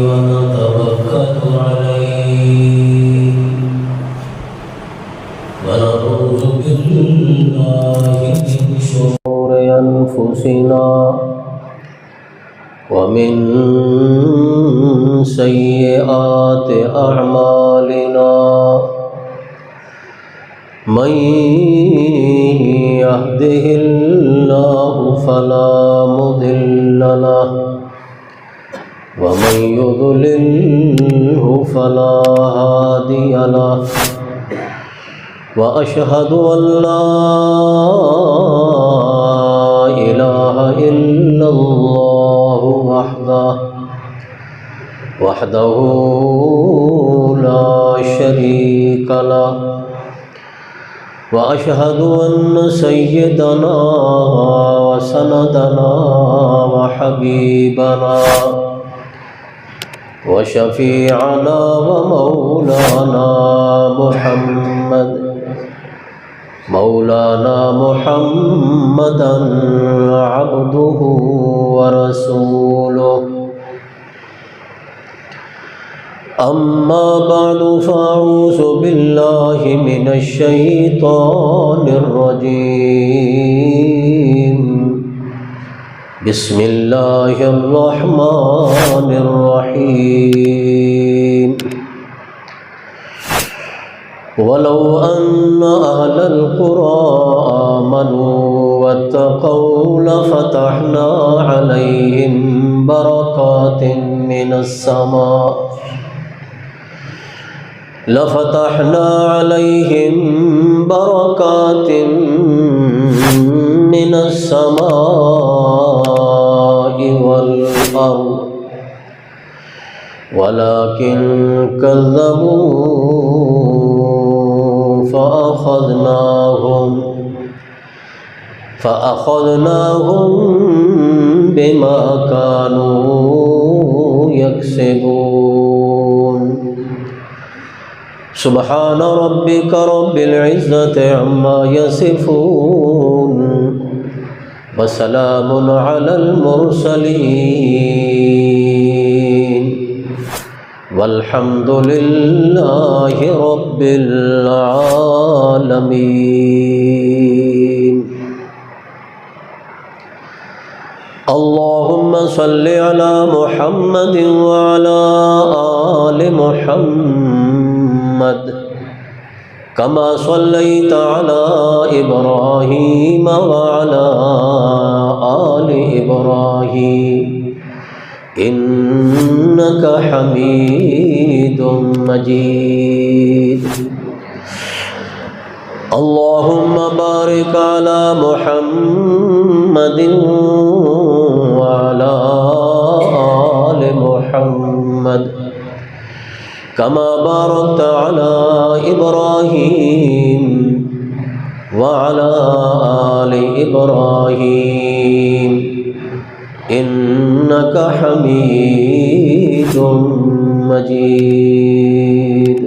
ونتوكل عليه ونعوذ بالله من شرور أنفسنا ومن سيئات أعمالنا من يهده الله فلا مضل له ومن يضلله فلا هادي له وأشهد أن لا إله إلا الله وحده لا شريك له وأشهد أن سيدنا وسندنا وحبيبنا وشفيعنا ومولانا محمدا عبده ورسوله أما بعد فأعوذ بالله من الشيطان الرجيم بسم الله الرحمن الرحيم ولو أن أهل القرى آمنوا واتقوا لفتحنا عليهم بركات من السماء والأرض ولكن كذبوا فأخذناهم بما كانوا يكسبون سبحان ربك رب العزة عما يصفون وسلام على المرسلين والحمد لله رب العالمين اللهم صل على محمد وعلى آل محمد كما صليت على إبراهيم وعلى آل إبراهيم إنك حميد مجيد اللهم بارك على محمد وعلى آل محمد كما باركت على إبراهيم وعلى آل إبراهيم إنك حميد مجيد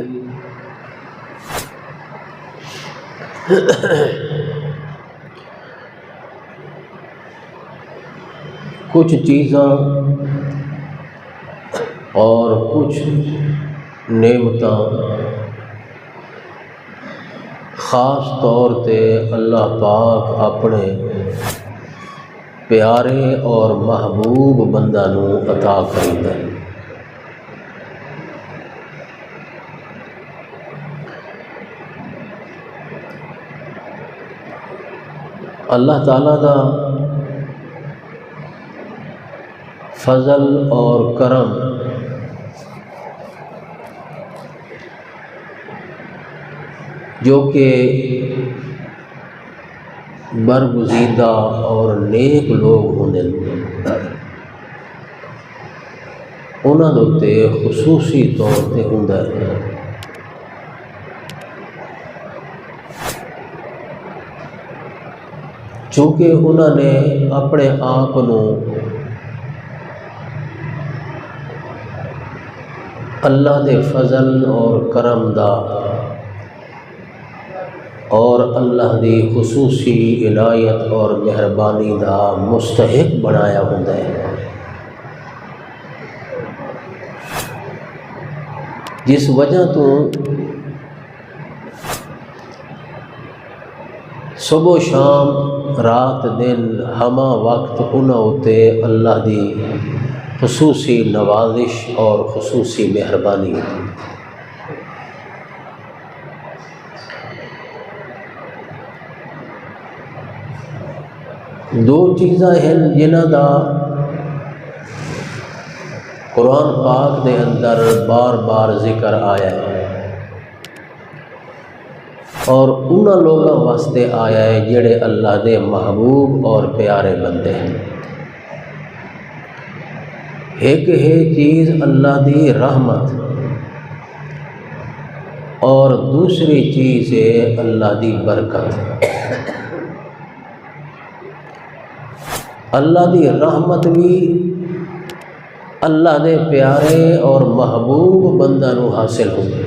کچھ چیزاں اور کچھ نعمتاں خاص طور تے اللہ پاک اپنے پیارے اور محبوب بندہ نو عطا کریندا ہے۔ اللہ تعالیٰ دا فضل اور کرم جو کہ برگزیدہ اور نیک لوگ ہوندے انہاں دے تے خصوصی طور تے ہوندا ہے۔ چونکہ انہوں نے اپنے آپ کو اللہ دے فضل اور کرم دا اور اللہ دی خصوصی عنایت اور مہربانی دا مستحق بنایا ہوندا ہے۔ جس وجہ تو صبح و شام رات دن ہمہ وقت انہاں اتے اللہ دی خصوصی نوازش اور خصوصی مہربانی ہوتی۔ دو چیزاں ہیں جنہاں دا قرآن پاک دے اندر بار بار ذکر آیا ہے اور انہاں لوگاں واسطے آیا ہے جڑے اللہ دے محبوب اور پیارے بندے ہیں۔ ایک ہے چیز اللہ دی رحمت اور دوسری چیز ہے اللہ دی برکت۔ اللہ دی رحمت بھی اللہ دے پیارے اور محبوب بندہ نو حاصل ہوگی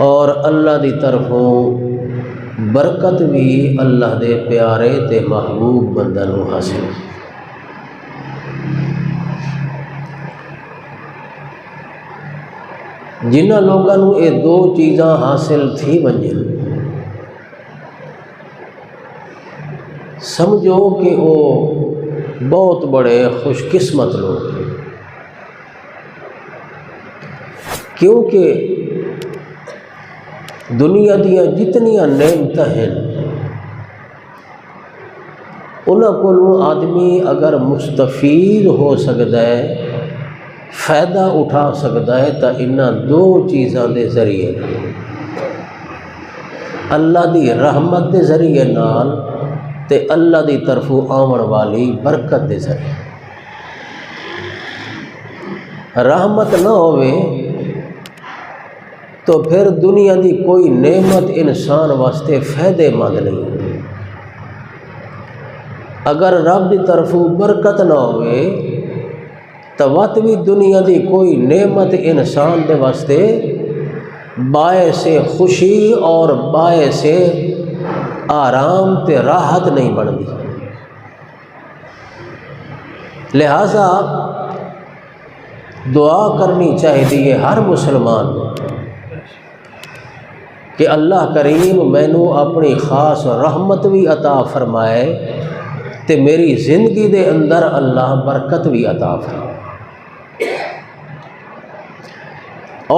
اور اللہ دی طرفوں برکت بھی اللہ دے پیارے تے محبوب بندہ نو حاصل ہوگی۔ جنہاں لوگاں نو یہ دو چیزاں حاصل تھی ونجن سمجھو کہ وہ بہت بڑے خوش قسمت لوگ ہیں، کیونکہ دنیا دیا جتنیاں نعمتیں ہیں انہاں کو آدمی اگر مستفید ہو سکتا ہے، فائدہ اٹھا سکتا ہے، تو انہاں دو چیزاں دے ذریعے اللہ دی رحمت دے ذریعے نال تے اللہ دی طرفوں آمن والی برکت دے ذریعے۔ رحمت نہ ہوئے تو پھر دنیا دی کوئی نعمت انسان واسطے فائدے مند نہیں۔ اگر رب دی طرفوں برکت نہ ہوئے تو وقت بھی دنیا دی کوئی نعمت انسان دے واسطے باعث خوشی اور باعث آرام تے راحت نہیں بنتی۔ لہذا دعا کرنی چاہیے ہر مسلمان کہ اللہ کریم مینوں اپنی خاص رحمت بھی عطا فرمائے تے میری زندگی دے اندر اللہ برکت بھی عطا فرمائے۔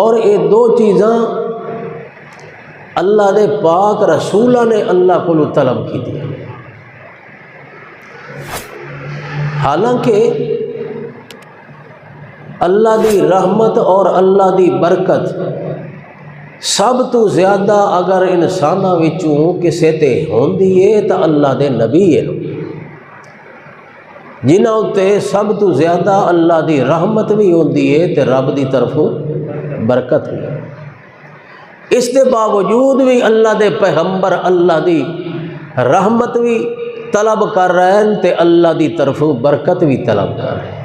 اور یہ دو چیزاں اللہ دے پاک رسولہ نے اللہ کو طلب کی تھی، حالانکہ اللہ دی رحمت اور اللہ دی برکت سب تو زیادہ اگر انساناں وچوں کسے تے ہوندی ہے تو اللہ دے نبی ہے، جنہاں اتے سب تو زیادہ اللہ دی رحمت بھی ہوندی ہے تے رب دی طرفوں برکت بھی۔ اس کے باوجود بھی اللہ دے پیغمبر اللہ دی رحمت بھی طلب کر رہے ہیں تے اللہ دی طرفوں برکت بھی طلب کر رہے ہیں،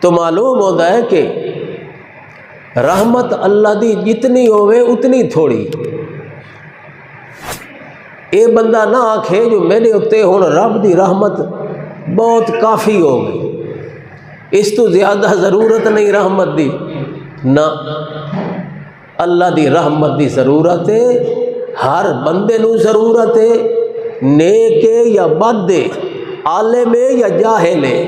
تو معلوم ہوتا ہے کہ رحمت اللہ دی جتنی ہوئے اتنی تھوڑی۔ اے بندہ نہ آکھے جو میرے اتے ہن رب دی رحمت بہت کافی ہو گئی، اس تو زیادہ ضرورت نہیں رحمت دی، نہ، اللہ دی رحمت دی ضرورت ہے، ہر بندے نو ضرورت ہے، نیک ہے یا بد ہے، عالم ہے یا جاہل ہے،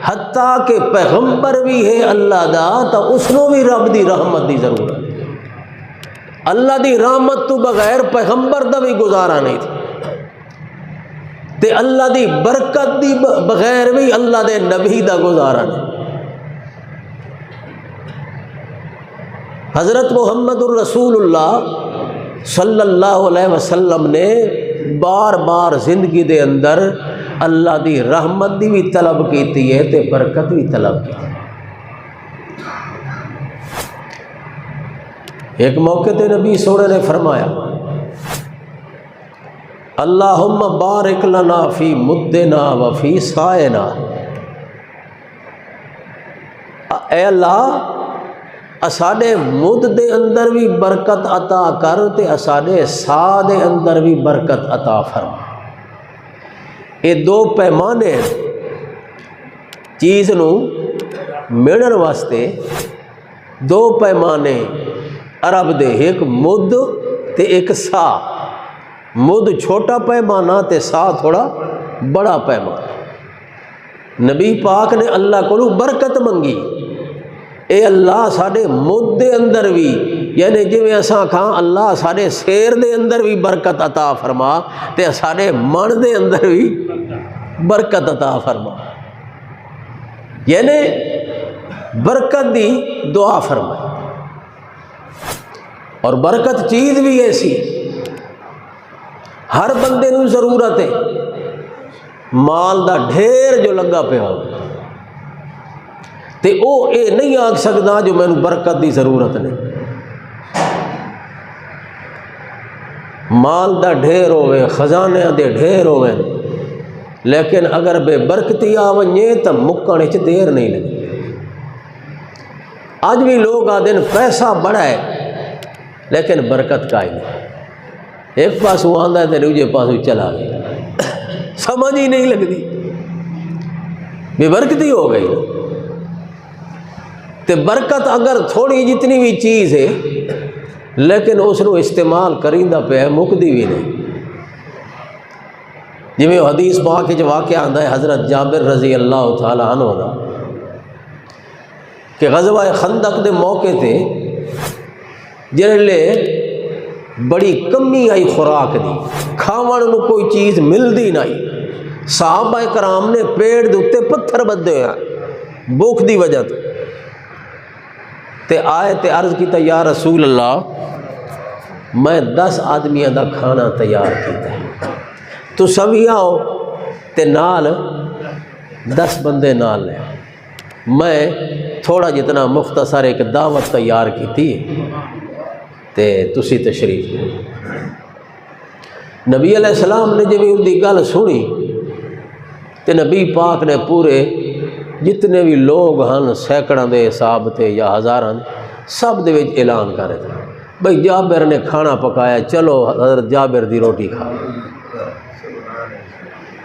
حتیٰ کہ پیغمبر بھی ہے اللہ دا تو اس نو بھی رب دی رحمت دی ضرورت ہے۔ اللہ دی رحمت تو بغیر پیغمبر دا بھی گزارا نہیں تھی، تے اللہ دی برکت دی بغیر بھی اللہ دے نبی دا گزارا نہیں۔ حضرت محمد الرسول اللہ صلی اللہ علیہ وسلم نے بار بار زندگی دے اندر اللہ دی رحمت دی بھی طلب کیتی ہے تے برکت بھی طلب کی۔ ایک موقع تے نبی سونے نے فرمایا اللہم بارک لنا فی مدنا وفی سائنا، اے اللہ اساڈے مد دے اندر بھی برکت عطا کر تے اساڈے سا دے اندر بھی برکت عطا فرما۔ یہ دو پیمانے چیز نو ملن واسطے دو پیمانے عرب دے، ایک مد تے ایک سا۔ مد چھوٹا پیمانہ تے سا تھوڑا بڑا پیمانہ۔ نبی پاک نے اللہ کو برکت منگی، اے اللہ ساڈے مد دے اندر بھی، یعنی جویں اساں کھاں اللہ ساڈے سیر دے اندر بھی برکت عطا فرما تے ساڈے من دے اندر بھی برکت عطا فرما، یعنی برکت دی دعا فرمائے۔ اور برکت چیز بھی ایسی ہر بندے نوں ضرورت ہے، مال دا ڈھیر جو لگا پیا ہو تے او اے نہیں آکھ سکدا جو مینوں برکت دی ضرورت نہیں۔ مال دا ڈھیر ہوئے، خزانے دے ڈھیر ہوئے، لیکن اگر بے برکتی آ ونجے تو مکن وچ دیر نہیں لگی۔ آج بھی لوگ آدھے پیسہ بڑا ہے لیکن برکت کا ہی نہیں، ایک پاسوں آندا ہے تے دوجے پاسوں چلا گیا، سمجھ ہی نہیں لگتی، بے برکتی ہو گئی۔ تے برکت اگر تھوڑی جتنی بھی چیز ہے لیکن اس کو استعمال کریندا پہ مکدی بھی نہیں۔ جویں حدیث پاک وچ واقعہ آندا ہے حضرت جابر رضی اللہ تعالی عنہ دا کہ غزوہ خندق دے موقع تے جڑے بڑی کمی آئی خوراک دی، کھاون نوں کوئی چیز ملدی نہیں، صحابہ کرام نے پیڑ دے اُتے پتھر بدے ہیں بھوک دی وجہ تے آئے تے عرض کیتا یا رسول اللہ میں 10 آدمیاں دا کھانا تیار کیتا ہے، تو سبھی آؤ تے نال 10 بندے نال لے، میں تھوڑا جتنا مختصر ایک دعوت تیار کیتی تے تسی تشریف لے۔ نبی علیہ السلام نے جب ان دی گل سنی تے نبی پاک نے پورے جتنے بھی لوگ ہن سینکڑوں دے حساب تے یا ہزاراں سب دے وچ اعلان کر رہے تھے بھئی جابر نے کھانا پکایا، چلو حضرت جابر دی روٹی کھا۔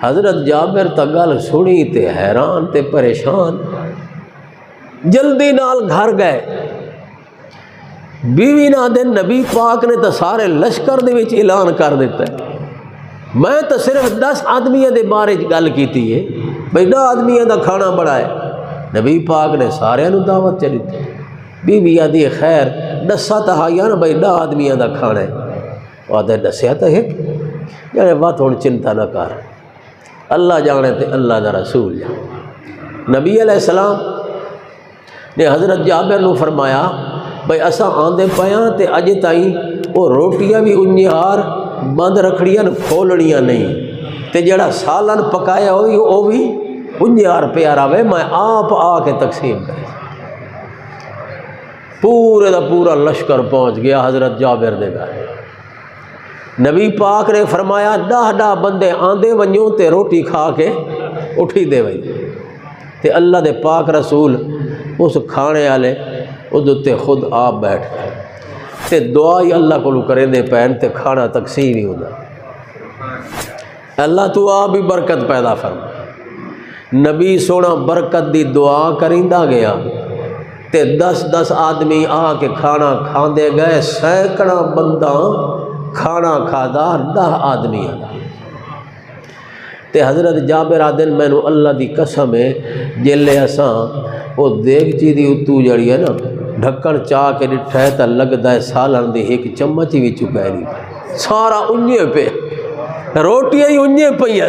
حضرت جابر تا گل سنی تے حیران تے پریشان، جلدی نال گھر گئے، بیوی نہ دن نبی پاک نے تو سارے لشکر دے وچ اعلان کر دیتا ہے، میں تو صرف 10 آدمیاں دے بارے گل کیتی ہے بھئی 10 آدمیاں دا کھانا بڑا ہے۔ نبی پاک نے سارے نوں دعوت چ دتی، بیوی آدھی خیر دسا تو آیا نا بھئی 10 آدمیاں دا کھانا ہے، آدھے دسیا تو ہے جانے بات ہوں چنتا نہ کر، اللہ جانے تے اللہ دا رسول جانے۔ نبی علیہ السلام نے حضرت جابر نو فرمایا بھئی اساں آندے پیاں تے اجے تائیں وہ روٹیاں بھی انہار بند رکھڑیاں کھولڑیاں نہیں، تے جڑا سالن پکایا ہوئی وہ بھی انہار پیا رہے، میں آپ آ کے تقسیم کرے۔ پورے دا پورا لشکر پہنچ گیا حضرت جابر دے گھر۔ نبی پاک نے فرمایا 10 بندے آندے ونجو تے روٹی کھا کے اٹھی دے وئی، تے اللہ دے پاک رسول اس کھانے والے ادھے خود آپ بیٹھ گئے تے دعا ہی اللہ کو کریں دے پین تے کھانا تقسیم ہی ہوتا۔ اللہ تو آپ بھی برکت پیدا فرما۔ نبی سونا برکت دی دعا کریندا گیا تے 10 آدمی آ کے کھانا کھاندے گئے، سینکڑا بندہ کھانا کھادا 10 آدمی آ تے حضرت جابر آدن مینو اللہ دی قسم ہے جلے اساں وہ دیگچی دی اتو جڑی ہے نا ڈھکن چاہ کے ڈٹھا ہے تا لگدا ہے سالن دی ایک چمچ بھی چکا ہے نہیں، سارا انجے پہ روٹیاں ہی انجے پہ،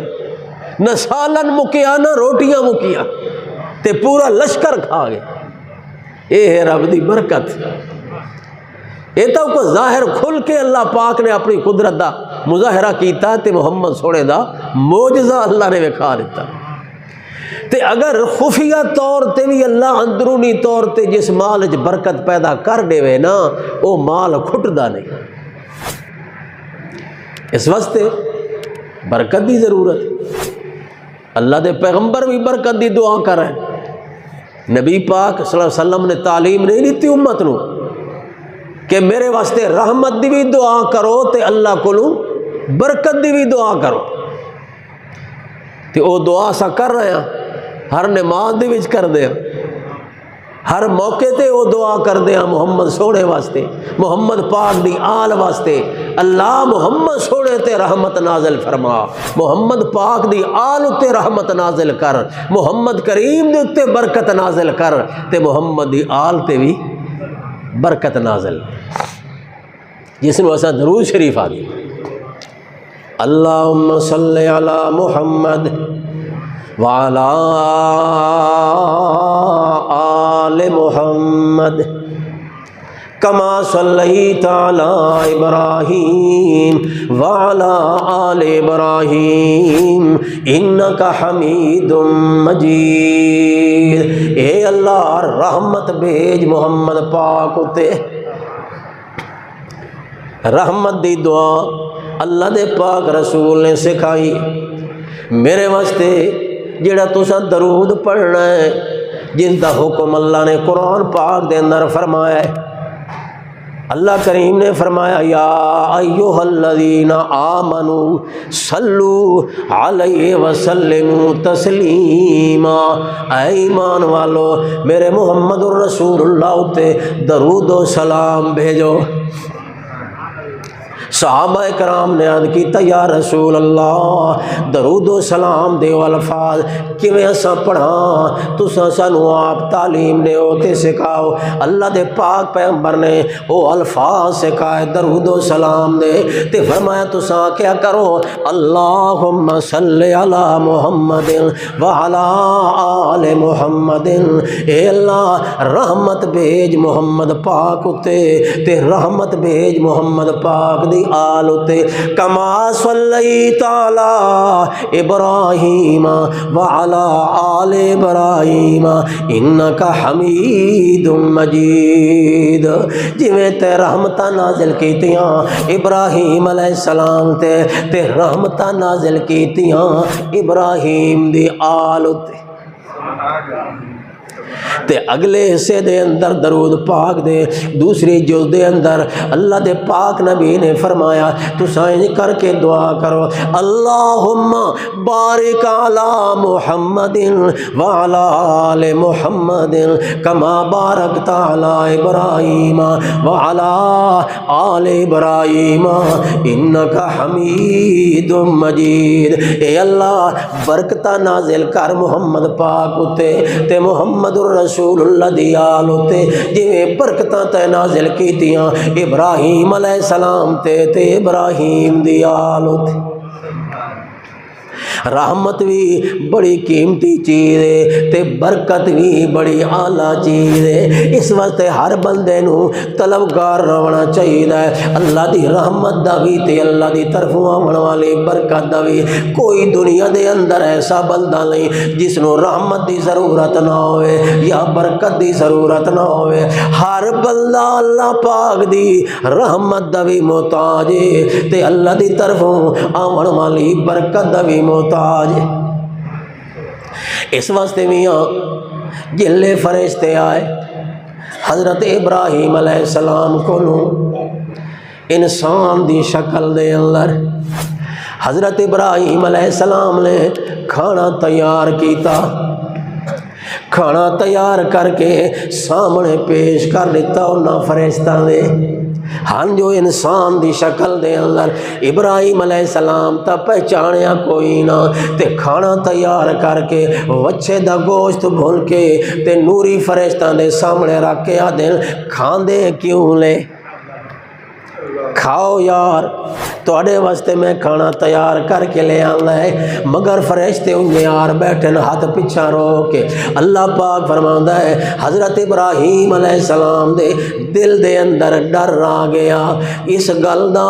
نہ سالن مکیا نہ روٹیاں مکیا تے پورا لشکر کھا گئے۔ اے ہے رب دی برکت، یہ تو کو ظاہر کھل کے اللہ پاک نے اپنی قدرت دا مظاہرہ کیتا تے محمد سونے دا معجزہ اللہ نے وکھا دیتا۔ تے اگر خفیہ طور تے بھی اللہ اندرونی طور تے جس مال وچ برکت پیدا کر دے وے نا وہ مال کھٹدا نہیں۔ اس واسطے برکت دی ضرورت، اللہ دے پیغمبر بھی برکت دی دعا کر رہے ہیں، نبی پاک صلی اللہ علیہ وسلم نے تعلیم نہیں دیتی امت نو کہ میرے واسطے رحمت دی بھی دعا کرو تے اللہ کو برکت دی بھی دعا کرو، تے وہ دعا سا کر رہے ہیں ہر نماز دے وچ کر دے۔ ہر موقع تے وہ دعا کردے ہیں محمد سونے واسطے، محمد پاک دی آل واسطے، اللہ محمد سونے تے رحمت نازل فرما، محمد پاک دی آل تے رحمت نازل کر، محمد کریم دے اتے برکت نازل کر، تے محمد دی آل تے بھی برکت نازل، جس نے اسا درود شریف آ گئی اللہم صلی علی محمد وعلی آل محمد کما صلیت علی ابراہیم وعلی آل ابراہیم انک حمید مجید۔ اے اللہ رحمت بھیج محمد پاک اتے، رحمت دی دعا اللہ دے پاک رسول نے سکھائی میرے واسطے، جڑا تساں درود پڑھنا ہے جس دا حکم اللہ نے قرآن پاک دے اندر فرمایا ہے۔ اللہ کریم نے فرمایا یا ایھا الذین آمنوا صلوا علیہ وسلموا تسلیما، اے ایمان والو میرے محمد الرسول اللہ تے درود و سلام بھیجو۔ صحابہ کرام نے عرض کیتا یا رسول اللہ درود و سلام دے الفاظ کیویں اساں پڑھاں، تساں سانوں آپ تعلیم دیو تے سکھاؤ۔ اللہ دے پاک پیغمبر نے وہ الفاظ سکھائے درود و سلام دے، تے فرمایا تساں کیا کرو اللہم صلی علی محمد وعلی آل محمد، اے اللہ رحمت بھیج محمد پاک اتے، تے رحمت بھیج محمد پاک دی آل تے، کما صلیت علی ابراہیم وعلی آل ابراہیم انک حمید مجید، جویں تے رحمتاں نازل کیتیاں ابراہیم علیہ السلام تے رحمتاں نازل کیتیاں ابراہیم دی آل تے۔ تے اگلے حصے دے اندر درود پاک دے دوسری جز دے اندر اللہ دے پاک نبی نے فرمایا تساں انج کر کے دعا کرو اللہم بارک علی محمد وعلی آل محمد کما بارکت علی ابراہیم وعلی آل ابراہیم انک حمید مجید۔ اے اللہ برکتہ نازل کر محمد پاک اتے، تے محمد رسول اللہ دی آل تے جویں برکتاں تے نازل کیتیاں ابراہیم علیہ السلام تے ابراہیم دی آل تے۔ رحمت بھی بڑی قیمتی چیز ہے تے برکت بھی بڑی اعلیٰ چیز ہے، اس واسطے ہر بندے نو طلبگار رہنا چاہیے اللہ دی رحمت دا بھی تے اللہ دی طرفوں آون والی برکت دا بھی۔ کوئی دنیا دے اندر ایسا بندہ نہیں جس نو رحمت دی ضرورت نہ ہوئے یا برکت دی ضرورت نہ ہوئے، ہر بندہ اللہ پاک دی رحمت دا بھی محتاج ہے تے اللہ دی طرفوں آون والی برکت دا بھی محتاج ہے۔ اس واسطے میاں جلے فرشتے آئے حضرت ابراہیم علیہ السلام کو انسان دی شکل دے اندر، حضرت ابراہیم علیہ السلام نے کھانا تیار کیتا، کھانا تیار کر کے سامنے پیش کر دیتا انہاں فرشتاں نے، ہاں جو انسان دی شکل دے اندر ابراہیم علیہ السلام تا پہچانیا کوئی نہ، تے کھانا تیار کر کے وچھے دا گوشت بھون کے تے نوری فرشتاں دے سامنے رکھ کے آدھیں کھاندے کیوں لے، کھاؤ یار توڑے واسطے میں کھانا تیار کر کے لے آنا ہے، مگر فرشتے ان یار بیٹھن ہاتھ پچھا رو کے۔ اللہ پاک فرماندا ہے حضرت ابراہیم علیہ السلام دے دل دے اندر ڈر آ گیا اس گل دا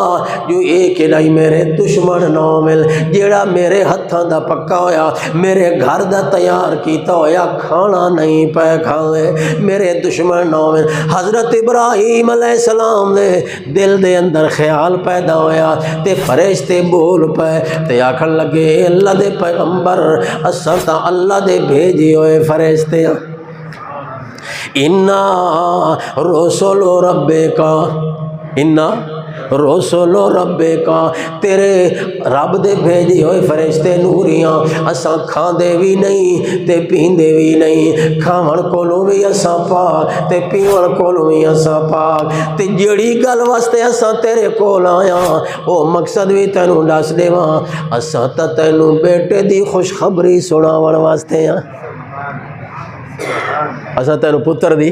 جو ایک نہیں میرے دشمن نہ مل، جیڑا میرے ہتھاں دا پکا ہویا میرے گھر دا تیار کیتا ہویا کھانا نہیں پے کھاوے، میرے دشمن نہ مل۔ حضرت ابراہیم علیہ السلام دے دل دے اندر خیال پیدا ہویا تے فرشتے بول پے تے آکھن لگے اللہ دے پیغمبر اساں تا اللہ دے بھیجے ہوئے فرشتے ہیں، انا رسول ربک، انا رسول ربے کا تیرے رب دے بھیجے ہوئے فرشتے نوریاں اساں کھاندے بھی نہیں تے پیندے بھی نہیں کھاون کولوں بھی اساں پاک تے پیون کولوں بھی اساں پاک تے جڑی گل واسطے اساں تیرے کول آیا او مقصد بھی تینوں دس دیواں اساں تا تینوں بیٹے دی خوشخبری سناون واسطے ہاں اساں تینوں پتر دی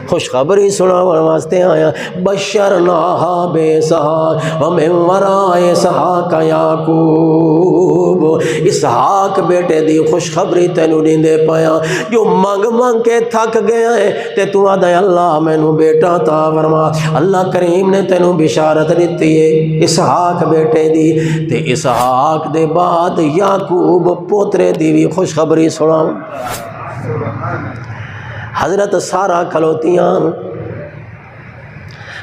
خوشخبری سناون واسطے آیا بشرناہا بے اسحاق ومن وراء اسحاق یعقوب اسحاق بیٹے دی خوشخبری تینوں دیندے پایا جو منگ منگ کے تھک گیا ہے تے تو آدھا ہے اللہ مینوں بیٹا عطا فرما اللہ کریم نے تینوں بشارت دیتی ہے اسحاق بیٹے دی تے اسحاق دے بعد یعقوب پوترے دی بھی خوشخبری سناؤ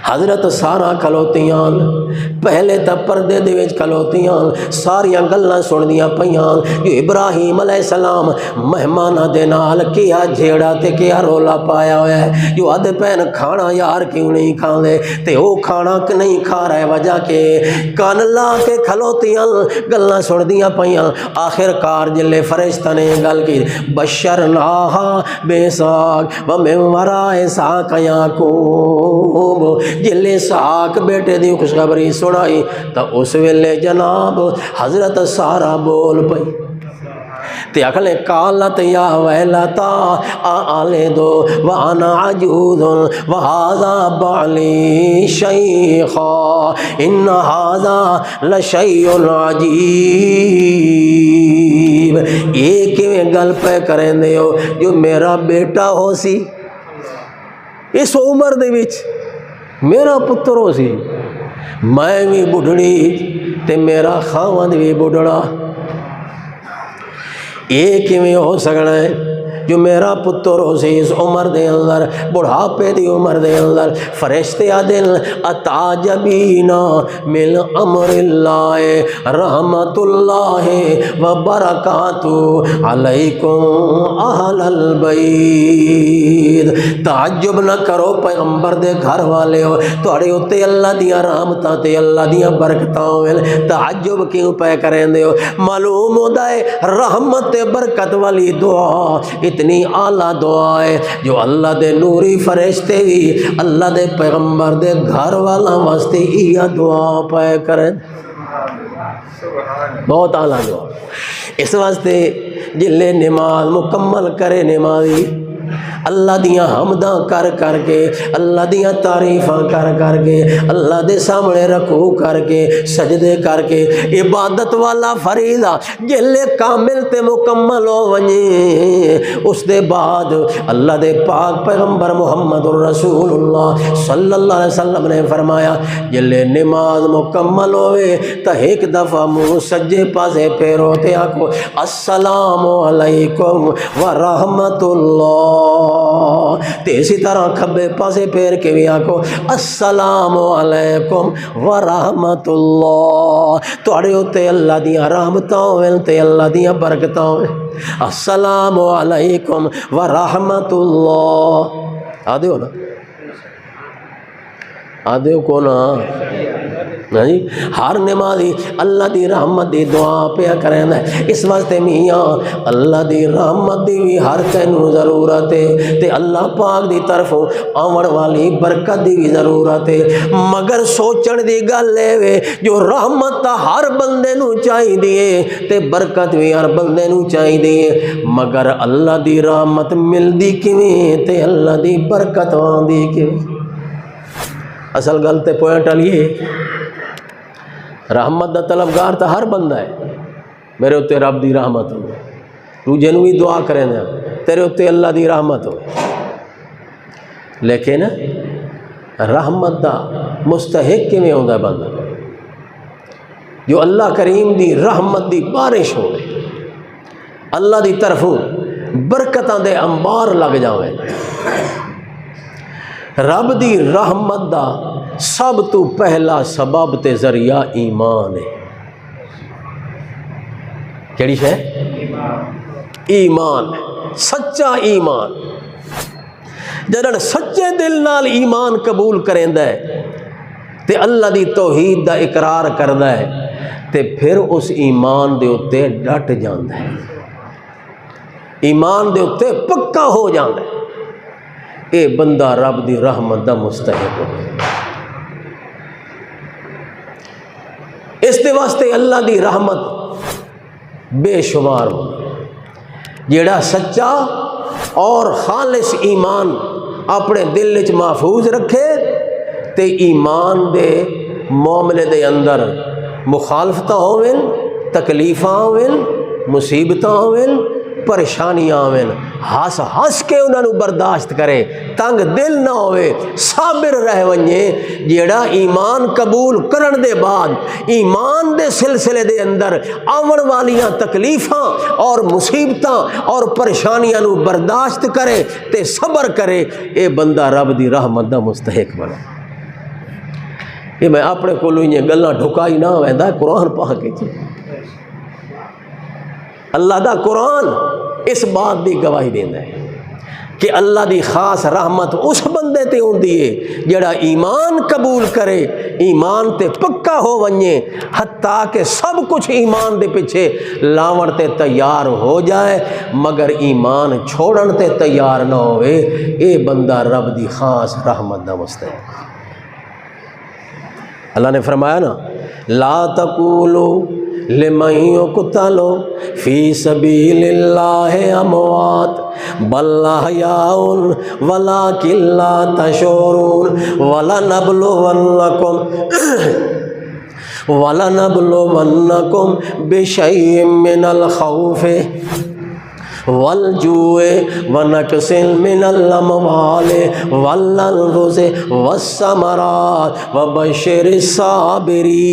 حضرت سارہ کھلوتیاں پہلے تا پردے دے وچ کھلوتیاں ساریاں گلاں سندیاں پیاں جو ابراہیم علیہ السلام مہماناں دے نال کیا جھیڑا تے کیا رولا پایا ہوا ہے جو آدھے پین کھانا یار کیوں نہیں کھاندے تے او کھانا نہیں کھا رہے وجہ کے کان لا کے کھلوتیاں گلاں سندیاں پیاں آخر کار جلے فرشتہ نے گل کی بشرناہا بے اسحاق ومن وراء اسحاق یعقوب جلے اسحاق بیٹے دی خوشخبری سنائی تا اس ویلے جناب حضرت سارہ بول پئی تے اکھلے قالت یا ویلتا آلے دو وانا عجوز وہذا بعلی شیخا ان هذا لشیء عجیب یہ کیویں گل پہ کریں دے ہو جو میرا بیٹا ہو سی اس عمر دے وچ میرا پتر ہو سی میں بھی بڑھڑی تے میرا خاوند بھی بڑھڑا یہ کیویں ہو سکنا ہے جو میرا پتر ہو سی اس عمر دے اندر بڑھاپے دی عمر دے اندر فرشتے آدن اتعجبین من امر اللہ رحمت اللہ وبرکاتہ علیکم اہل البیت تعجب نہ کرو پیغمبر دے گھر والے ہو تھوڑے اتے اللہ دیاں رحمتاں تے اللہ دیاں برکتاں ہوئے تعجب کیوں پہ کریں دے ہو معلوم ہوتا ہے رحمت برکت والی دعا اتنی اعلیٰ دعا ہے جو اللہ دے نوری فرشتے بھی اللہ دے پیغمبر دے گھر والا واسطے یہ دعا پائے کریں بہت اعلیٰ دعا اس واسطے جلے نماز مکمل کرے نمازی اللہ دیاں حمداں کر کر کے اللہ دیاں تعریفاں کر کر کے اللہ دے سامنے رکوع کر کے سجدے کر کے عبادت والا فریضہ جلے کامل تے مکمل ہو ونجے اس دے بعد اللہ دے پاک پیغمبر محمد الرسول اللہ صلی اللہ علیہ وسلم نے فرمایا جلے نماز مکمل ہوئے تا ایک دفعہ منہ سجے پاسے پھیرو تے آکو السلام علیکم ورحمت اللہ تے اسی طرح کھبے پاسے پھیر کے بھی آکو السلام علیکم ورحمت اللہ توڑے ہوتے اللہ دیاں رحمتاں ہوئے تے اللہ دیاں برکتاں ہوئے السلام علیکم ورحمت اللہ آدھے ہو نا آدھے کو نا ہر نمازی اللہ دی رحمت دی دعا پیا کریں اس واسطے میاں اللہ دی رحمت دی بھی ہر تینوں ضرورت ہے تے اللہ پاک دی طرف آمن والی برکت دی بھی ضرورت ہے مگر سوچن دی گل ہے جو رحمت ہر بندے نو چاہی دیے تے برکت بھی ہر بندے نو چاہی دیے مگر اللہ دی رحمت مل دی کیویں تے اللہ دی برکت آندی کیویں اصل گل تے پوائنٹ علیے رحمت دا طلبگار تا ہر بندہ ہے میرے اتے رب دی رحمت ہو تو جنوی دعا کریں نا تیرے اتے اللہ دی رحمت ہو لیکن رحمت دا مستحق کے میں ہوندہ بندہ جو اللہ کریم دی رحمت دی بارش ہو اللہ دی طرفوں برکتاں دے انبار لگ جاویں رب دی رحمت دا سب تو پہلا سبب تے ذریعہ ایمان ہے کیڑی ہے ایمان سچا ایمان جدن سچے دل نال ایمان قبول کریندا ہے تے اللہ دی توحید دا اقرار کردا ہے تے پھر اس ایمان دے اتے ڈٹ جاندا ہے، ایمان دے اتے پکا ہو جاندا ہے، اے بندہ رب دی رحمت دا مستحق ہو۔ اس دے واسطے اللہ دی رحمت بے شمار ہو، جیڑا سچا اور خالص ایمان اپنے دل وچ محفوظ رکھے تے ایمان دے معاملے دے اندر مخالفتاں ہوویں، تکلیفاں ہوویں، مصیبتاں ہوویں، پریشانیاں ہوویں، ہس ہس کے انہاں نوں برداشت کرے، تنگ دل نہ ہوئے، صابر رہ ونجے۔ جیڑا ایمان قبول کرن دے بعد ایمان دے سلسلے دے اندر آون والیاں تکلیفاں اور مصیبتاں اور پریشانیاں نوں برداشت کرے تے صبر کرے، اے بندہ رب دی رحمت دا مستحق بنے۔ یہ میں اپنے کولوں یہ گلاں ڈھکائی نہ ویندا، قرآن پاک وچ اللہ دا قرآن اس بات دی گواہی دیندا ہے کہ اللہ دی خاص رحمت اس بندے تے ہوندی ہے جڑا ایمان قبول کرے، ایمان تے پکا ہو ونجے، حتیٰ کہ سب کچھ ایمان دے پیچھے لاون تے تیار ہو جائے مگر ایمان چھوڑن تے تیار نہ ہوئے، اے بندہ رب دی خاص رحمت دا مستحق۔ اللہ نے فرمایا نا، لا تقولوا لمن يقتل في سبيل الله اموات بل احياء ولكن لا تشعرون ولنبلونكم بشيء من الخوف والجوع ونقص من الاموال والانفس والثمرات وبشر الصابرین۔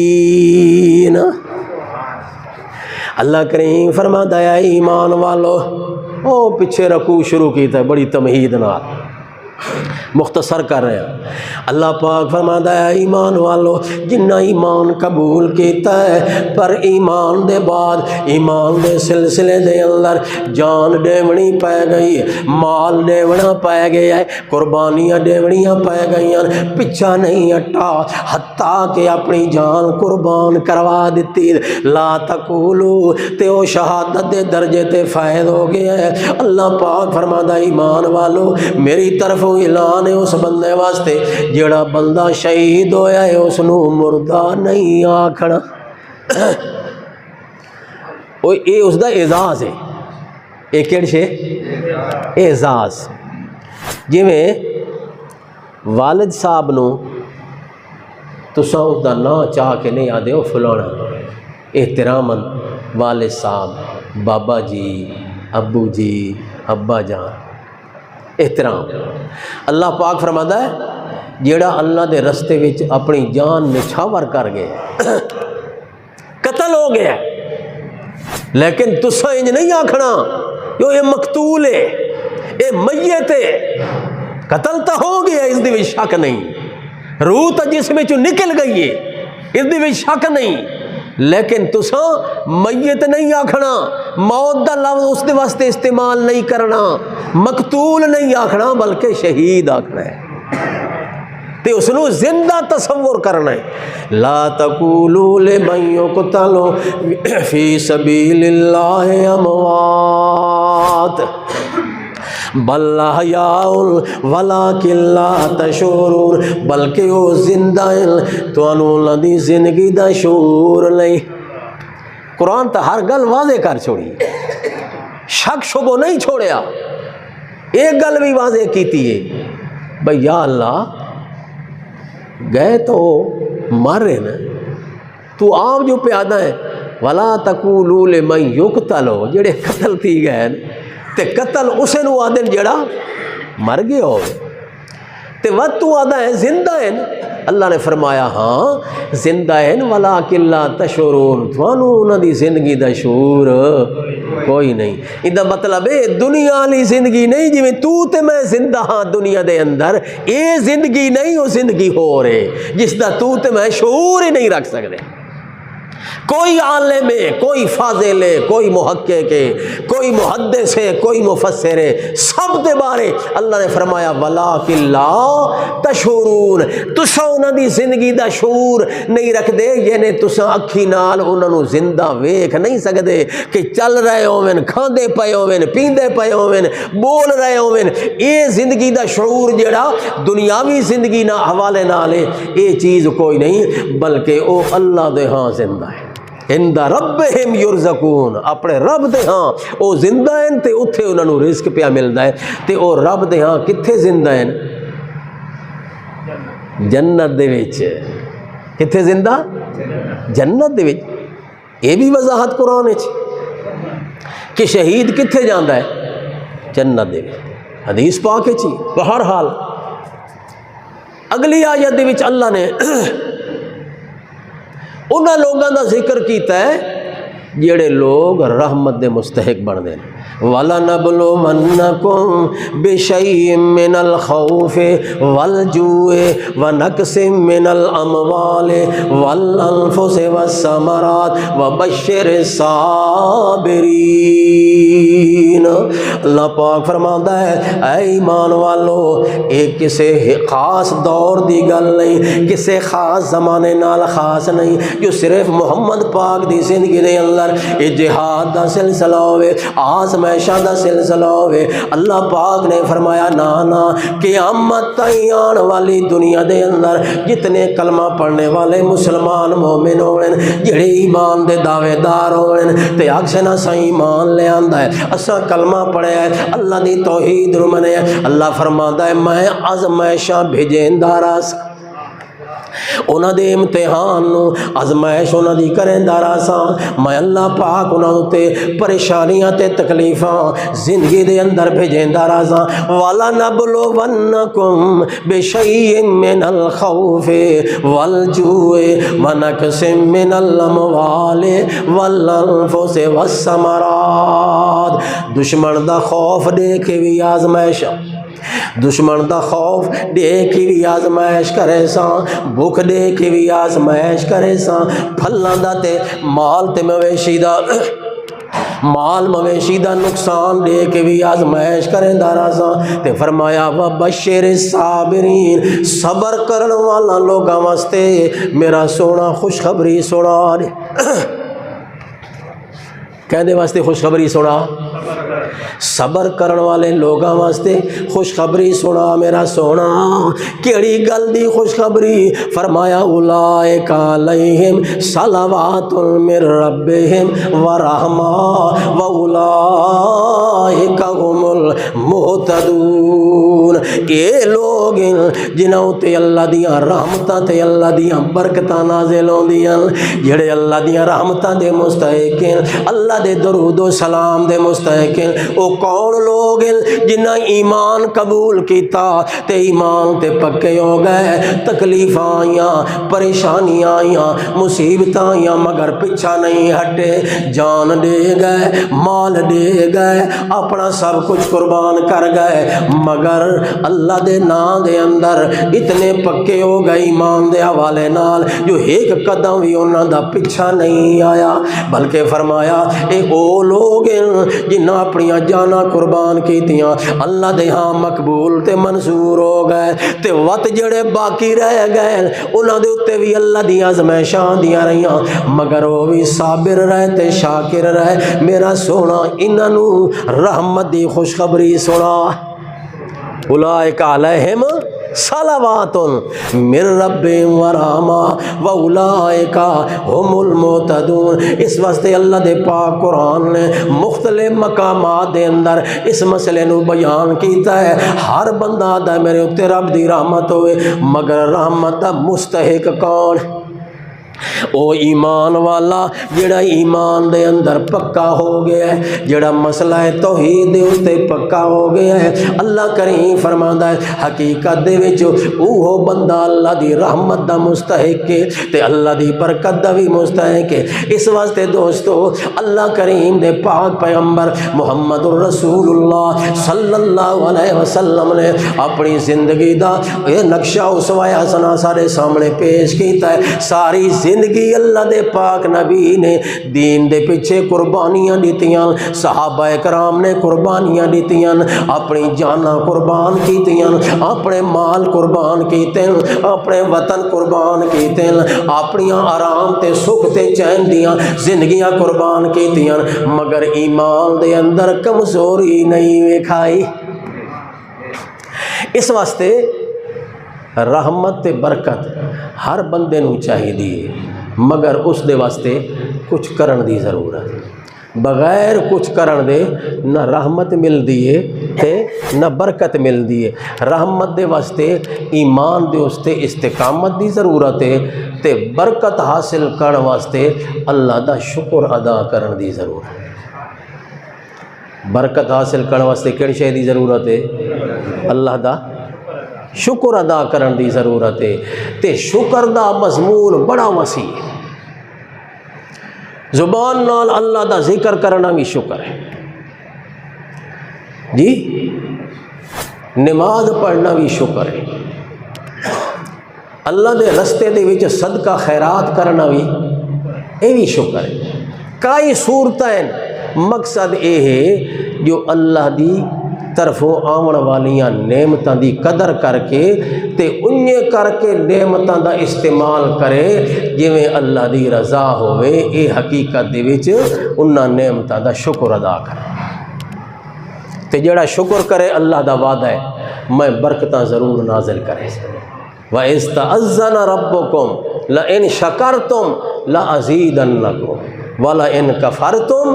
اللہ کریم فرماتا ہے ایمان والو، او پیچھے رکوع شروع کیتا ہے بڑی تمہید نال، مختصر کر رہے ہیں۔ اللہ پاک فرماتا ہے ایمان والو، جنہ ایمان قبول کیتا ہے پر ایمان دے بعد ایمان دے سلسلے دے اندر جان ڈیونی پہ گئی، مال ڈیونا پہ گیا ہے، قربانیاں ڈیونیاں پہ گئی ہیں، پیچھا نہیں ہٹا حتیٰ کہ اپنی جان قربان کروا دیتی۔ لا تقولو تے او شہادت دے درجے تے فائد ہو گیا ہے۔ اللہ پاک فرماتا ہے ایمان والو، میری طرف اعلان ہے اس بندے واسطے جڑا بندہ شہید ہویا ہے اس نو مردہ نہیں آکھنا، اے اس دا اعزاز ہے۔ اے کیڑ شے؟ اعزاز۔ جی میں والد صاحب نو تساں اس دا نام چاہ کے نہیں آدھے ہو فلانا، احتراماً والد صاحب، بابا جی، ابو جی، ابا جان، احترام۔ اللہ پاک فرماتا ہے جیڑا اللہ دے رستے وچ اپنی جان نچھاور کر گیا، قتل ہو گیا، لیکن تساں انج نہیں آکھنا جو یہ مقتول ہے، یہ میت ہے، قتل تو ہو گیا، اس دی وچ شک نہیں، روح تو جسم وچوں نکل گئی ہے، اس دی وچ شک نہیں، لیکن تساں میت نہیں آکھنا، موت دا لفظ اس دے واسطے استعمال نہیں کرنا، مقتول نہیں آکھنا بلکہ شہید آکھنا ہے، تے اس نو زندہ تصور کرنا ہے۔ لا تقولوا لمن يقتل في سبيل الله اموات بل احیاء ولکن لا تشعرون، بلکہ وہ زندہ ہیں تانوں انہاں دی زندگی دا شعور نہیں۔ قرآن تو ہر گل واضح کر چھوڑی، شک شبہ نہیں چھوڑیا، ایک گل بھی واضح کیتی ہے بھئی یا اللہ گئے تو مر رہے نا، تو آپ جو پیادہ ہے ولا تقولوا لمن یقتل، جڑے قتل تھی گئے تے قتل اسے نو آدن جڑا مر گئے ہو، تے وقت تو آدھا ہے زندہ ہیں۔ اللہ نے فرمایا ہاں زندہ ہیں ولیکن لا تشعرون، تھانوں انہاں دی زندگی دا شعور کوئی نہیں۔ ادا مطلب ہے دنیا والی زندگی نہیں جی میں تو تے میں زندہ ہاں دنیا دے اندر، اے زندگی نہیں، وہ زندگی ہو رہے جس دا تو تے میں شعور ہی نہیں رکھ سکتے۔ کوئی عالم ہے، کوئی فاضل ہے، کوئی محقق ہے، کوئی محدث ہے، کوئی مفسر ہے، سب دے بارے اللہ نے فرمایا وَلَٰكِن لَا تَشْعُرُونَ، تساں انہاں دی زندگی دا شعور نہیں رکھ دے، یعنی تساں اکھی نال انہاں نو زندہ ویکھ نہیں سکدے کہ چل رہے ہوویں، کھاندے پئے ہوویں، پیندے پئے ہوویں، بول رہے ہوویں، اے زندگی دا شعور جڑا دنیاوی زندگی نہ حوالے نال ہے، اے چیز کوئی نہیں، بلکہ او اللہ دے ہاں زندہ ہے۔ عند ربہم یرزقون، اپنے رب دے ہاں او زندہ ہیں تے اتھے انہاں نو رزق پیا ملدا ہے، تے او رب دے ہاں کتھے زندہ ہیں؟ جنت دے وچ۔ کتھے زندہ؟ جنت دے وچ۔ یہ بھی وضاحت قرآن وچ کہ شہید کتھے جاندا ہے؟ جنت دے وچ، حدیث پاک وچ۔ بہرحال اگلی آیت دے وچ اللہ نے انہاں لوگوں دا ذکر کیتا ہے جڑے لوگ رحمت دے مستحق بن دے۔ وَلَنَبْلُوَنَّكُمْ بِشَيْءٍ مِّنَ الْخَوْفِ وَالْجُوعِ وَنَقْصٍ مِّنَ الْأَمْوَالِ وَالْأَنفُسِ وَالثَّمَرَاتِ وَبَشِّرِ الصَّابِرِينَ۔ اللہ پاک فرماتا ہے اے ایمان والو، ایک کسی خاص دور دی گل نہیں، کسی خاص زمانے نال خاص نہیں، جو صرف محمد پاک دی زندگی دے اندر یہ جہاد دا سلسلہ ہوئے، آزمائشاں دا سلسلہ ہوئے۔ اللہ پاک نے فرمایا نا نا، قیامت تائیں آن والی دنیا دے اندر جتنے کلمہ پڑھنے والے مسلمان مومن ہوئے، جڑے ایمان دے دعوے دار ہوئے تے اکثر اساں ایمان لے آندا ہے، اساں کلمہ پڑھے ہے، اللہ دی توحید نو منے، اللہ فرماتا ہے میں آزمائشاں بھیجیندا رہا، انہاں دے امتحان نو آزمائش انہاں دی کریندا رہا، میں اللہ پاک انہاں تے پریشانیاں تے تکلیفاں زندگی دے اندر بھیجیندا رہا۔ وَلَنَبْلُوَنَّكُمْ بِشَيْءٍ مِّنَ الْخَوْفِ وَالْجُوعِ وَنَقْصٍ مِّنَ الْأَمْوَالِ وَالْأَنفُسِ وَالثَّمَرَاتِ۔ دشمن دا خوف دیکھ بھی آزمائش، دشمن دا خوف دیکھ بھی آزمائش کرے ساں، بھوک دیکھ بھی آزمائش کرے ساں، پھلاں دا تے مال تے مویشی دا مال مویشی دا نقصان دیکھ بھی آزمائش کریں دارا ساں، تے فرمایا وَبَشِّرِ الصَّابِرِينَ، صبر کرن والا لوگاں واسطے میرا سونا خوشخبری سنا دے۔ کہنے واسطے خوشخبری سنا، صبر کرن والے لوگاں واسطے خوشخبری سنا میرا سونا۔ کیڑی گل دی خوشخبری؟ فرمایا اولئک علیہم صلوات من ربہم ورحمہ واولئک هم المہتدون۔ یہ لوگ جنہوں تے اللہ دیاں رحمتاں تے اللہ دیاں برکتاں نازل ہوندیاں، جڑے اللہ دیاں رحمتاں دے مستحق ہیں، اللہ دے درود و سلام دے مستحق ہیں، او کون لوگ ہیں؟ جنہاں ایمان قبول کیتا تے ایمان تے پکے ہو گئے، تکلیفاں آئیاں، پریشانیاں آئیاں، مصیبتاں آئیاں، مگر پیچھا نہیں ہٹے، جان دے گئے، مال دے گئے، اپنا سب کچھ قربان کر گئے، مگر اللہ دے نام دے اندر اتنے پکے ہو گئے ایمان دے حوالے نال جو ایک قدم بھی انہاں دا پیچھا نہیں آیا، بلکہ فرمایا اے او لوگ جنہاں اپنی جانا قربان کیتیاں، اللہ دے ہاں مقبول تے منظور ہو گئے، تے وقت جڑے باقی رہ گئے انہاں دے اتے بھی اللہ دی آزمائشاں دیاں رہیاں، مگر وہ بھی صابر رہے تے شاکر رہے۔ میرا سونا انہاں نو رحمت دی خوشخبری سنا۔ اولئک علیہم صلوات من ربہم ورحمہ واولئک هم المہتدون۔ اس واسطے اللہ دے پاک قرآن نے مختلف مقامات دے اندر اس مسئلے نو بیان کیتا ہے، ہر بندہ دا میرے اتے رب دی رحمت ہوئے، مگر رحمت دا مستحق کون؟ او ایمان والا جڑا ایمان دے اندر پکا ہو گیا ہے، جڑا مسئلہ توحید دے اتے پکا ہو گیا ہے۔ اللہ کریم فرماندا ہے حقیقت دے وچ اوہ بندہ اللہ دی رحمت دا مستحق ہے تے اللہ دی برکت دا بھی مستحق ہے۔ اس واسطے دوستو اللہ کریم دے پاک پیغمبر محمد الرسول اللہ صلی اللہ علیہ وسلم نے اپنی زندگی دا یہ نقشہ اسوہ حسنہ سارے سامنے پیش کیتا ہے۔ ساری زندگی اللہ دے پاک نبی نے دین دے پیچھے قربانیاں دیتیاں، صحابہ کرام نے قربانیاں دیتیاں، اپنی جاناں قربان کیتیاں، اپنے مال قربان کیتے، اپنے وطن قربان کیتے، اپنی آرام تے سکھ تے چین دیاں زندگیاں قربان کیتیاں، مگر ایمان دے اندر کمزوری نہیں ویکھائی۔ اس واسطے رحمت تے برکت ہر بندے نو چاہیے، مگر اس دے واسطے کچھ کرن دی ضرورت، بغیر کچھ کرن دے نہ رحمت مل دیے تے نہ برکت مل دیے۔ رحمت دے واسطے ایمان دے اس تے استقامت دی ضرورت ہے تے برکت حاصل کرن واسطے اللہ دا شکر ادا کرن دی ضرورت ہے۔ برکت حاصل کرن واسطے کیڑی شے دی ضرورت ہے؟ اللہ دا شکر ادا کرن دی ضرورت ہے، تے شکر دا مضمون بڑا وسیع ہے۔ زبان نال اللہ دا ذکر کرنا بھی شکر ہے جی، نماز پڑھنا بھی شکر ہے، اللہ دے رستے دے وچ صدقہ خیرات کرنا بھی یہ بھی شکر ہے۔ کئی صورتیں مقصد یہ ہے جو اللہ دی طرفوں آمن والیاں نعمتاں دی قدر کر کے تے انہیں کر کے نعمتاں دا استعمال کرے جویں اللہ دی رضا ہوئے، اے حقیقت دے وچ انہاں نعمتاں دا شکر ادا کرے۔ تے جڑا شکر کرے اللہ دا وعدہ ہے میں برکتاں ضرور نازل کرے۔ وَإِذْ تَأَذَّنَ رَبُّكُمْ لَئِن شَكَرْتُمْ لَأَزِيدَنَّكُمْ وَلَئِن كَفَرْتُمْ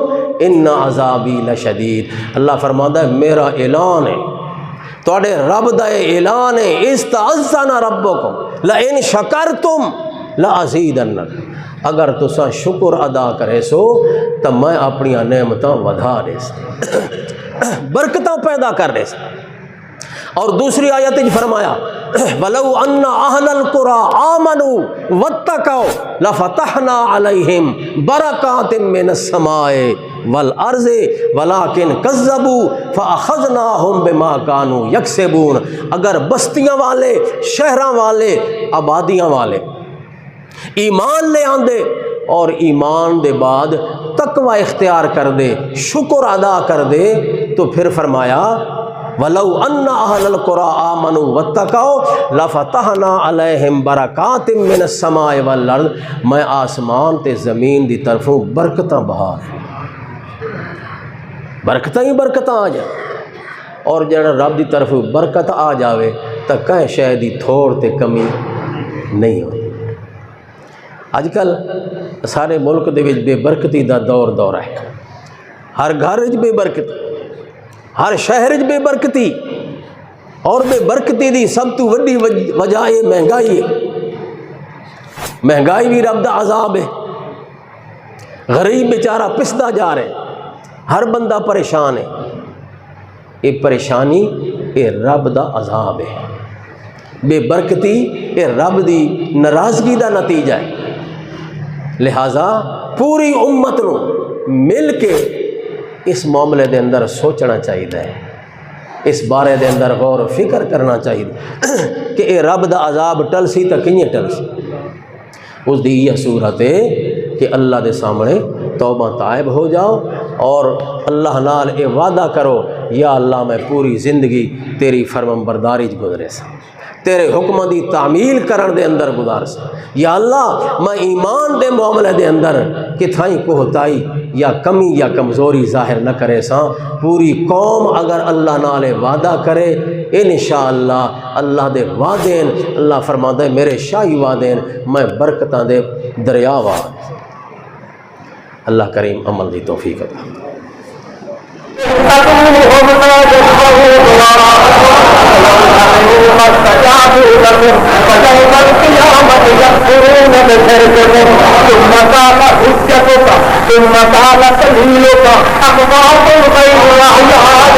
إِنَّ عَذَابِي لَشَدِيدٌ۔ اللہ فرماتا ہے میرا اعلان ہے، توڑے رب دا اعلان ہے، اِذْ تَأَذَّنَ رَبُّكُمْ لَئِن شَكَرْتُمْ لَأَزِيدَنَّكُمْ، اگر تساں شکر ادا کرے سو تو میں اپنی نعمتاں ودھا دے سا، برکتاں پیدا کر دے سا۔ اور دوسری آیت میں فرمایا وَلَوْ أَنَّ أَهْلَ الْقُرَىٰ آمَنُوا وَاتَّقَوْا لَفَتَحْنَا عَلَيْهِمْ بَرَكَاتٍ مِّنَ السَّمَاءِ وَالْأَرْضِ وَلَٰكِنْ كَذَّبُوا فَأَخَذْنَاهُمْ بِمَا كَانُوا يَكْسِبُونَ، اگر بستیاں والے، شہراں والے، آبادیاں والے ایمان لے آندے اور ایمان دے بعد تقوی اختیار کر دے، شکر ادا کر دے، تو پھر فرمایا وَلَوْ أَنَّ أَهْلَ الْقُرَىٰ آمَنُوا وَاتَّقَوْا لَفَتَحْنَا عَلَيْهِمْ بَرَكَاتٍ مِّنَ السَّمَاءِ وَالْأَرْضِ، میں آسمان تے زمین دی طرفوں برکتاں بہا رہا، برکتاں ہی برکتاں آ جائے، اور جڑا رب دی طرف برکت آ جاوے تو کہیں شے دی تھوڑ تے کمی نہیں ہوتی۔ اج کل سارے ملک دے وچ بے برکتی دا دور ہے، ہر گھر وچ بے برکتی، ہر شہر بے برکتی، اور بے برکتی دی سب تو وڈی وجہ یہ مہنگائی ہے۔ مہنگائی بھی رب دا عذاب ہے، غریب بیچارہ پسدا جا رہے، ہر بندہ پریشان ہے، یہ پریشانی یہ رب دا عذاب ہے، بے برکتی یہ رب دی ناراضگی دا نتیجہ ہے۔ لہٰذا پوری امت نو مل کے اس معاملے دے اندر سوچنا چاہیے، اس بارے دے اندر غور و فکر کرنا چاہیے کہ اے رب دا عذاب ٹل سی تو کییں ٹل سی۔ اس دی یہ صورت ہے کہ اللہ دے سامنے توبہ تائب ہو جاؤ اور اللہ نال اے وعدہ کرو یا اللہ میں پوری زندگی تیری فرمان برداری گزرے سا، تیرے حکم دی تعمیل کرن دے اندر گزار سا، یا اللہ میں ایمان دے معاملے دے اندر کتھائیں کوہتائی یا کمی یا کمزوری ظاہر نہ کرے سا۔ پوری قوم اگر اللہ نالے وعدہ کرے انشاءاللہ اللہ دے وعدین، اللہ فرماتا ہے میرے شاہی وعدین میں برکتاں دے دریا وعد۔ اللہ کریم عمل دی توفیق عطا۔ ثم قال سبيلك أقوام غير أعياد